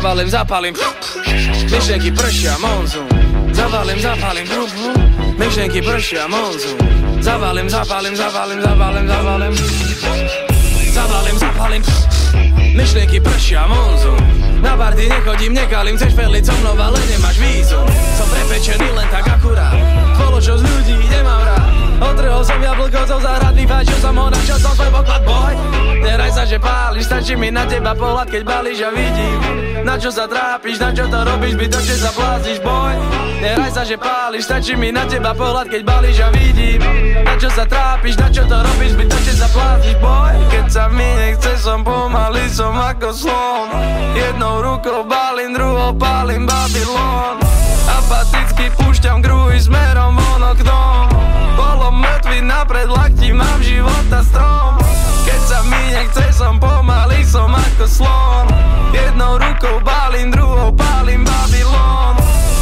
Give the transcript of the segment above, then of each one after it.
Zavalím, zapalím, myšlenky pršia, monzum. Zavalím, zapalím, myšlenky pršia, monzum. Zavalím, zapalím, zavalím, zavalím, zavalím. Zavalím, zapalím, myšlenky pršia, monzum. Na party nechodím, nekalím, chceš perliť so mnou, ale nemáš vízum. Som prepečený len tak akurát, spoločnosť ľudí nemám rád. Otrhol som jablko zo záhrad, vyfáčil som ho, načal som svoj poklad, boj. Neraj sa, že páliš, stačí mi na teba pohľad, keď balíš a vidím. Na čo sa trápiš, na čo to robíš, zbytočne sa blázniš, boj. Neraj sa, že páliš, stačí mi na teba pohľad, keď balíš a vidím. Na čo sa trápiš, na čo to robíš, zbytočne sa blázniš, boj. Keď sa mi nechce, som pomalý, som ako slon. Jednou rukou balím, druhou pálim Babylon. Apaticky púšťam grúhy smerom von oknom. Polom mŕtvy napred lakti, mám života strom. Keď sa mi nechce, som pomalý, som ako slon. Jednou rukou balím, druhou pálim Babylon.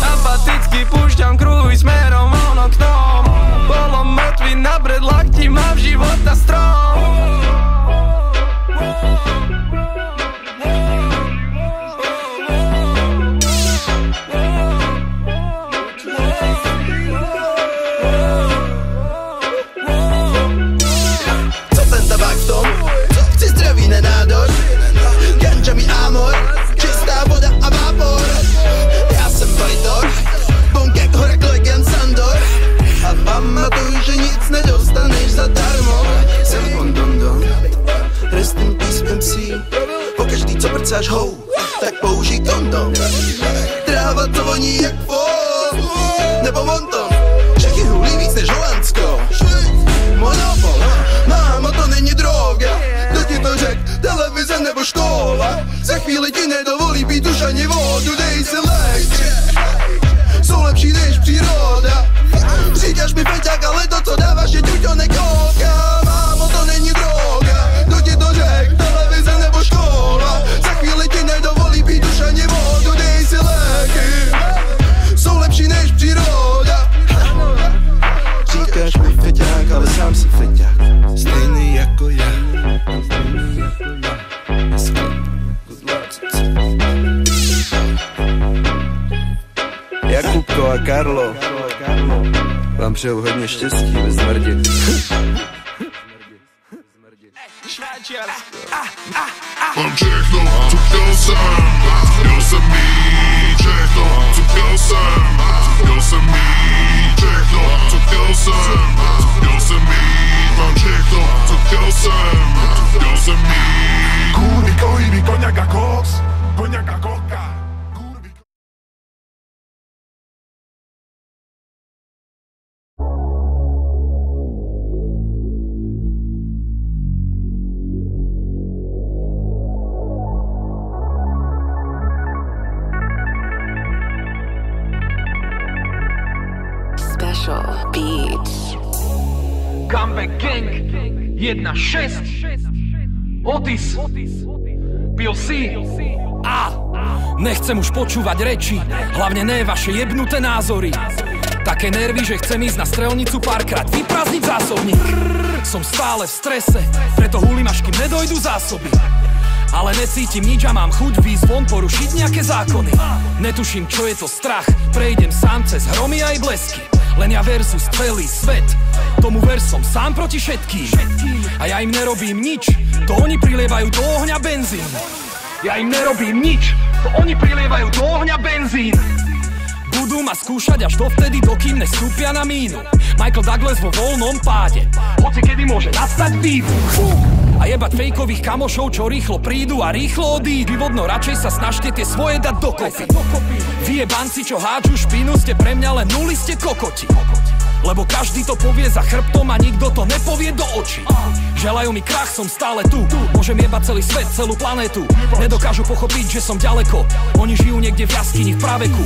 Apaticky púšťam grúhy smerom von oknom. Polom mŕtvy napred lakti, mám života strom. Pamatuj, že nic nedostaneš zadarmo. Jsem Bondondon, trestným písmem psí. Pokaždý, co prcáš hou, tak použij kondom. Tráva to voní jak fol, nebo monton. Čechy hulí víc než Holandsko. Monopol, mámo, to není droga. Kdo ti to řek, televize nebo škola? Za chvíli ti nedovolí pít už ani vodu. Dej si lekci, jsou lepší než příroda. Říkáš mi feťák, ale to, co dáváš, je ťuťo nekouká. Mámo, to není droga. Kdo ti to řek, televize nebo škola? Za chvíli ti nedovolí pít už ani vodu. Dej si léky, jsou lepší než příroda. Říkáš mi feťák, ale sám si feťák, stejný jako já. Jakubko a Karlo, vám přeju hodně štěstí ve smrdě. Mám všechno, co chtěl jsem mít všechno, co chtěl jsem mít všechno, co chtěl jsem mít, mám všechno, co chtěl jsem mít. Kurvy, kojíby, koňak a koks, koňak a koka. Beats. Comeback Gang 1-6 Otis Pil C. Nechcem už počúvať reči, hlavne ne vaše jebnuté názory. Také nervy, že chcem ísť na strelnicu párkrát vyprázdniť zásobník. Som stále v strese, preto hulím až kým nedojdú zásoby. Ale necítim nič a mám chuť výjsť von, porušiť nejaké zákony. Netuším, čo je to strach, prejdem sám cez hromy aj blesky. Len ja versus celý svet, tomu ver som sám proti všetkým. A ja im nerobím nič, to oni prilievajú do ohňa benzín. Ja im nerobím nič, to oni prilievajú do ohňa benzín. Budú ma skúšať až dovtedy, dokým nestúpia na mínu. Michael Douglas vo voľnom páde, hoci kedy môže nastať výbuch. A jebať fejkových kamošov, čo rýchlo prídu a rýchlo odídu. Vodno radšej sa snažte tie svoje dať dokopy. Vy jebanci, čo hádžu špinu, ste pre mňa len nuli, ste kokoti. Lebo každý to povie za chrbtom a nikto to nepovie do očí. Želajú mi krach, som stále tu. Môžem jebať celý svet, celú planétu. Nedokážu pochopiť, že som ďaleko. Oni žijú niekde v jaskyni v praveku.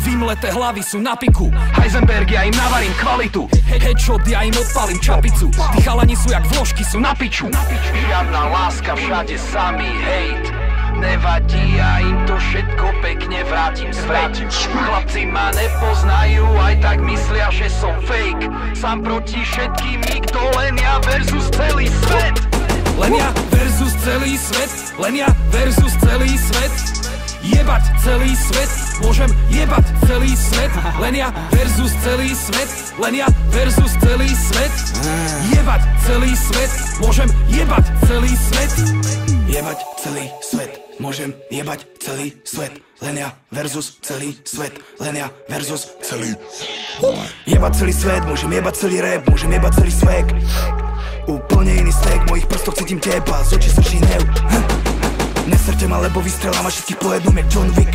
Vymleté hlavy sú na piku. Heisenberg, ja im navarím kvalitu. Headshot, ja im odpalím čapicu. Tí chalani sú jak vložky, sú na piču. Žiadna láska, všade samý hejt. Nevadí, ja im to všetko pekne vrátim späť. Chlapci ma nepoznajú, aj tak myslia, že som fake. Sám proti všetkým, nikto, len ja versus celý svet. Len ja versus celý svet, len ja versus celý svet. jebať celý svet, môžem jebať celý svet, len ja versus celý svet, len ja versus celý svet. Jebať celý svet, môžem jebať celý svet. Jebať celý svet, môžem jebať celý svet, len ja versus celý svet, len ja versus celý. Jebať celý svet, môžem jebať celý rap, môžem jebať celý swag. Úplne iný stek, mojich prstoch cítim teba, z očí srší hnev. Neserte ma, lebo vystrelám a všetkých po jednom jak John Wick.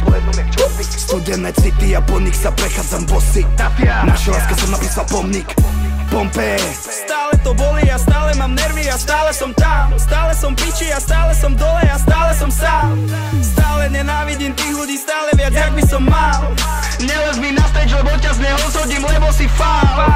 Studené city a po nich sa prechádzam bossy. Našej láske som napísal pomník Pompeje. Stále to bolí a stále mám nervy a stále som tam. Stále som piči a stále som dole a stále som sám. Stále nenávidím tých ľudí, stále viac jak by som mal. Nelez mi na stage, lebo ťa z neho zhodím, lebo si faul.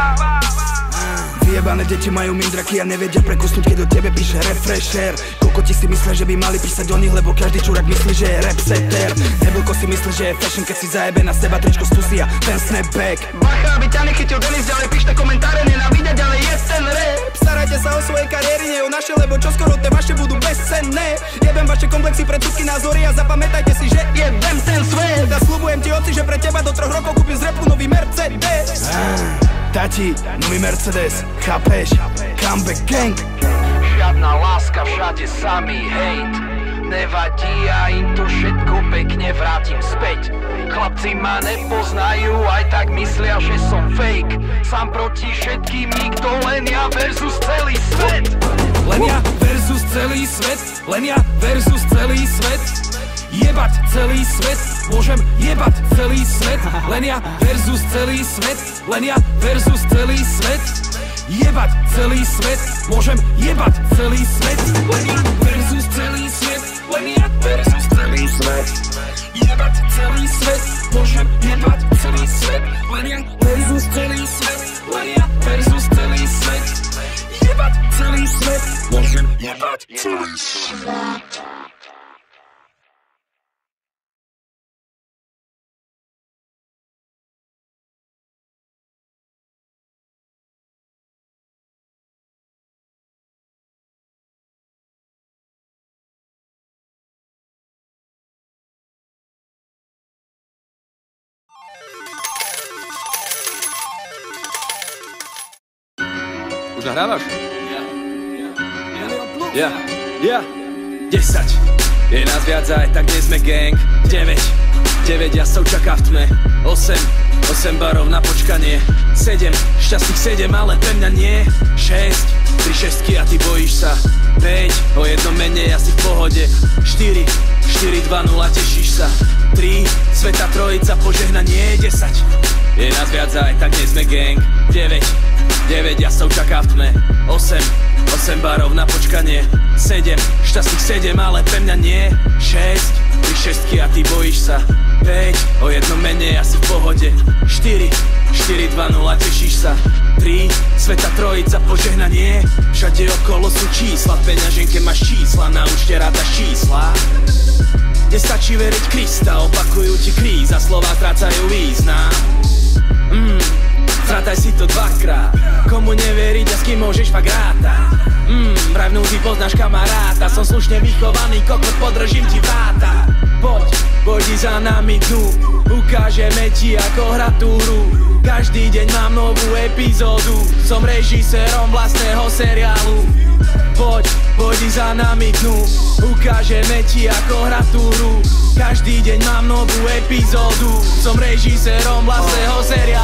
Vyjebané deti majú mindraky a nevedia prekusnúť, keď do tebe píše refresher. Kokoti si myslia, že by mali písať o nich, lebo každý čurák myslí, že je rap setter. Debilko si myslí, že je fashion, keď si zajebe na seba tričko stusia ten snapback. Bacha, aby ťa nechytil Denis, ďalej píšte komentáre, nenávidia, ďalej je ten rap. Starajte sa o svoje kariéry, nie o naše, lebo čoskoro tie vaše budú bezcenné. Jebem vaše komplexy, predsudky, názory a zapamätajte si, že Jebem ten svet. a sľubujem ti oci, že pre teba do 3 rokov kúpim z rapu nový Mercedes. Tati, nový Mercedes, chápeš? Comeback gang. Žiadna láska, všade samý hejt. Nevadí, ja im to všetko pekne vrátim späť. Chlapci ma nepoznajú, aj tak myslia, že som fake. Sám proti všetkým, nikto, len ja versus celý svet. Len ja versus celý svet, len ja versus celý svet. Jebať celý svet, môžem jebať celý svet, len ja versus celý svet, len ja versus celý svet. Jebať celý svet, môžem jebať celý svet, len ja versus celý svet, len ja versus celý svet. Jebať celý svet, môžem jebať celý svet, len ja versus celý svet, len ja versus celý svet. Jebať celý svet, môžem jebať celý svet. Už nahrávaš? Ja. 10. Je nás viac a aj tak nie sme gang. 9 jasov čaká v tme. 8 barov na počkanie. 7 šťastných 7, ale pre mňa nie. 6 3 šestky a ty bojíš sa. 5 o jednom menej, asi v pohode. 4 2 0, tešíš sa. 3 sveta trojica, požehnanie. 10 je nás viac a aj tak nie sme gang. 9 jasov čaká v tme. 8 barov na počkanie. 7 šťastných 7, ale pre mňa nie. 6 3 šestky a ty bojíš sa. 5 o jednom menej, asi v pohode. 4 2 0, tešíš sa. 3 sveta trojica, požehnanie. Všade okolo sú čísla, v peňaženke máš čísla, na účte rátaš čísla. Nestačí veriť Krista, opakujú ti kríza, slová strácajú význam. Zrátaj si to dvakrát. Komu neveriť a s kým môžeš fakt rátať. Vraj v núdzi poznáš kamaráta. Som slušne vychovaný kokot, podržím ti vráta. Poď za nami tu, ukážeme ti ako hratúru. Každý deň mám novú epizódu, som režisérom vlastného seriálu. Poď za nami tu, ukážeme ti ako hratúru. Každý deň mám novú epizódu, som režisérom vlastného seriálu.